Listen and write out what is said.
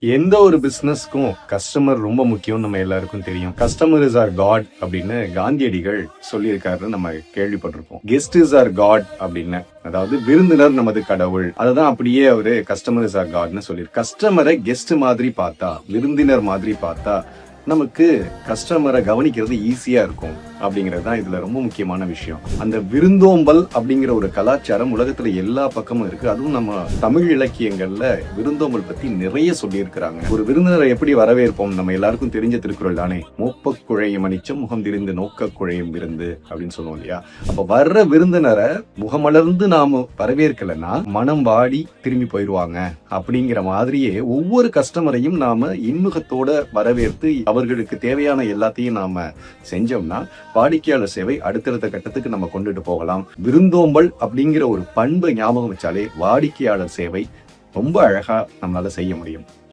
எந்த ஒரு பிசினஸ்க்கும் கஸ்டமர் ரொம்ப முக்கியம் நம்ம எல்லாருக்கும் தெரியும். கஸ்டமர் இஸ் ஆர் காட் அப்படின்னு காந்தியடிகள் சொல்லியிருக்காருன்னு நம்ம கேள்விப்பட்டிருப்போம். கெஸ்ட் இஸ் ஆர் காட் அப்படின்னு, அதாவது விருந்தினர் நமது கடவுள். அததான் அப்படியே அவரு கஸ்டமர் இஸ் ஆர் காட்னு சொல்லியிருக்கு. கஸ்டமரை கெஸ்ட் மாதிரி பார்த்தா, விருந்தினர் மாதிரி பார்த்தா நமக்கு கஸ்டமரை கவனிக்கிறது ஈஸியா இருக்கும் அப்படிங்கிறது தான் இதுல ரொம்ப முக்கியமான விஷயம். அந்த விருந்தோம்பல் அப்படிங்கிற ஒரு கலாச்சாரம் உலகத்துல எல்லா பக்கமும் இருக்கு. அதுவும் நம்ம தமிழ் இலக்கியங்கள்ல விருந்தோம்பல் பத்தி நிறைய சொல்லி இருக்கிறாங்க. ஒரு விருந்தினரை எப்படி வரவேற்போம், நம்ம எல்லாருக்கும் தெரிஞ்ச திருக்குறள் தானே, மோப்ப குழையும் அனிச்சம் முகம் திரிந்து நோக்க குழையும் விருந்து அப்படின்னு சொல்லுவோம் இல்லையா. அப்ப வர்ற விருந்தினரை முகமலர்ந்து நாம வரவேற்கலன்னா மனம் வாடி திரும்பி போயிடுவாங்க. அப்படிங்கிற மாதிரியே ஒவ்வொரு கஸ்டமரையும் நாம இன்முகத்தோட வரவேற்று அவர்களுக்கு தேவையான எல்லாத்தையும் நாம செஞ்சோம்னா வாடிக்கையாளர் சேவை அடுத்தடுத்த கட்டத்துக்கு நம்ம கொண்டுட்டு போகலாம். விருந்தோம்பல் அப்படிங்கிற ஒரு பண்பை ஞாபகம் வச்சாலே வாடிக்கையாளர் சேவை ரொம்ப அழகா நம்மளால செய்ய முடியும்.